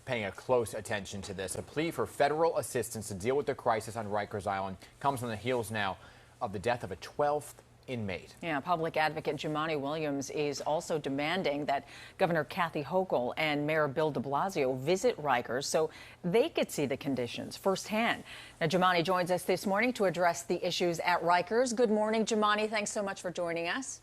Paying a close attention to this. A plea for federal assistance to deal with the crisis on Rikers Island comes on the heels now of the death of a 12th inmate. Yeah, public advocate Jumaane Williams is also demanding that Governor Kathy Hochul and Mayor Bill de Blasio visit Rikers so they could see the conditions firsthand. Now, Jumaane joins us this morning to address the issues at Rikers. Good morning, Jumaane. Thanks so much for joining us.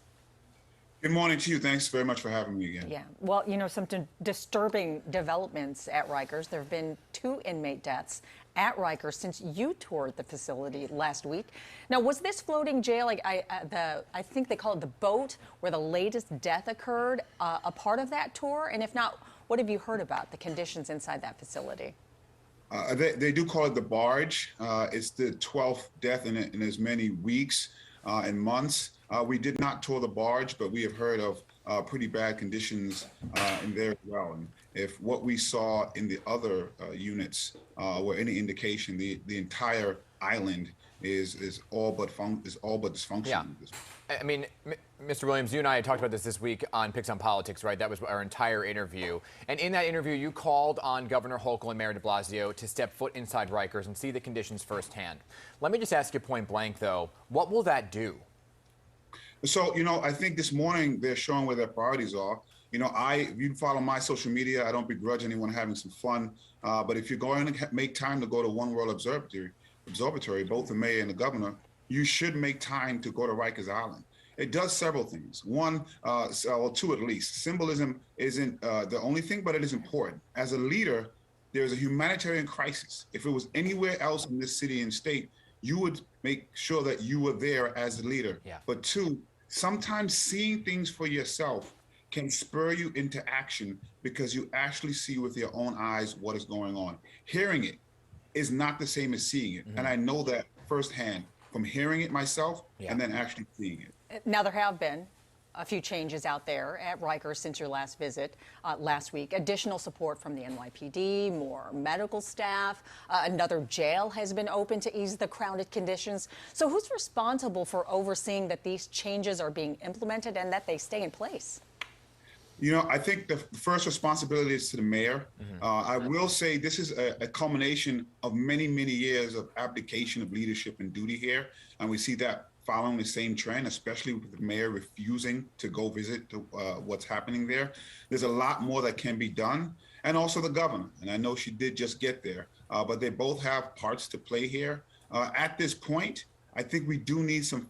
Good morning to you. Thanks very much for having me again. Yeah, well, you know, some disturbing developments at Rikers. There have been 2 inmate deaths at Rikers since you toured the facility last week. Now, was this floating jail, like I think they call it the boat, where the latest death occurred, a part of that tour? And if not, what have you heard about the conditions inside that facility? They do call it the barge. It's the 12th death in as many weeks and months. We did not tour the barge, but we have heard of pretty bad conditions in there as well. And if what we saw in the other units were any indication, the entire island is all but dysfunctional. Yeah. I mean, Mr. Williams, you and I had talked about this week on Picks on Politics, right? That was our entire interview. And in that interview, you called on Governor Hochul and Mayor de Blasio to step foot inside Rikers and see the conditions firsthand. Let me just ask you point blank, though, what will that do? So, you know, I think this morning they're showing where their priorities are. You know, if you follow my social media, I don't begrudge anyone having some fun. But if you're going to make time to go to One World Observatory, both the mayor and the governor, you should make time to go to Rikers Island. It does several things. One, or 2 at least. Symbolism isn't the only thing, but it is important. As a leader, there's a humanitarian crisis. If it was anywhere else in this city and state, you would make sure that you were there as a leader. Yeah. But 2, sometimes seeing things for yourself can spur you into action because you actually see with your own eyes what is going on. Hearing it is not the same as seeing it. Mm-hmm. And I know that firsthand from hearing it myself and then actually seeing it. Now, there have been a few changes out there at Rikers since your last visit last week. Additional support from the NYPD, more medical staff, another jail has been opened to ease the crowded conditions. So who's responsible for overseeing that these changes are being implemented and that they stay in place? You know, I think the first responsibility is to the mayor. Mm-hmm. I will say this is a culmination of many, many years of abdication of leadership and duty here. And we see that following the same trend, especially with the mayor refusing to go visit what's happening there. There's a lot more that can be done. And also the governor. And I know she did just get there, but they both have parts to play here. At this point, I think we do need some,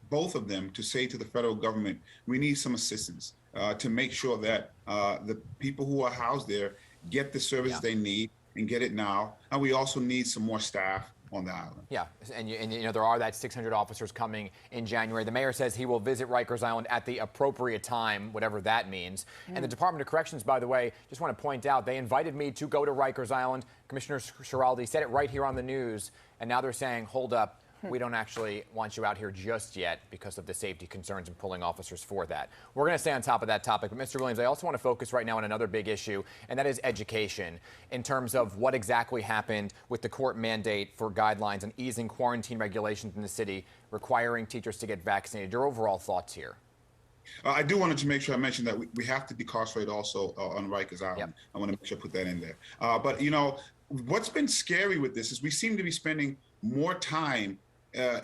both of them to say to the federal government, we need some assistance to make sure that the people who are housed there get the service they need and get it now. And we also need some more staff on the island. Yeah, and you know, there are that 600 officers coming in January. The mayor says he will visit Rikers Island at the appropriate time, whatever that means. And the Department of Corrections, by the way, just want to point out, they invited me to go to Rikers Island. Commissioner Schiraldi said it right here on the news, and now they're saying, hold up, we don't actually want you out here just yet because of the safety concerns and pulling officers for that. We're going to stay on top of that topic. But Mr. Williams, I also want to focus right now on another big issue, and that is education in terms of what exactly happened with the court mandate for guidelines and easing quarantine regulations in the city, requiring teachers to get vaccinated. Your overall thoughts here? I do want to make sure I mention that we have to decarcerate also on Rikers Island. Yep. I want to make sure I put that in there. But, you know, what's been scary with this is we seem to be spending more time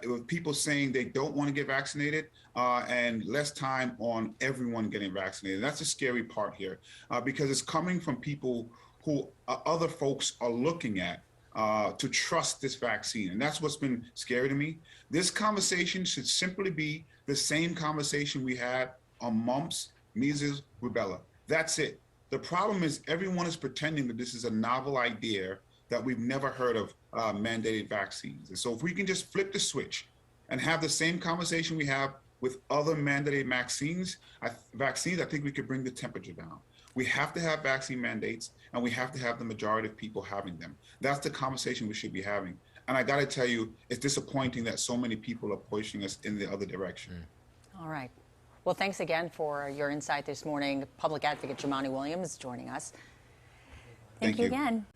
with people saying they don't want to get vaccinated and less time on everyone getting vaccinated. That's the scary part here because it's coming from people who other folks are looking at to trust this vaccine. And that's what's been scary to me. This conversation should simply be the same conversation we had on mumps, measles, rubella. That's it. The problem is everyone is pretending that this is a novel idea that we've never heard of mandated vaccines. And so if we can just flip the switch and have the same conversation we have with other mandated vaccines, I think we could bring the temperature down. We have to have vaccine mandates and we have to have the majority of people having them. That's the conversation we should be having. And I gotta tell you, it's disappointing that so many people are pushing us in the other direction. All right. Well, thanks again for your insight this morning. Public Advocate Jumaane Williams joining us. Thank you again.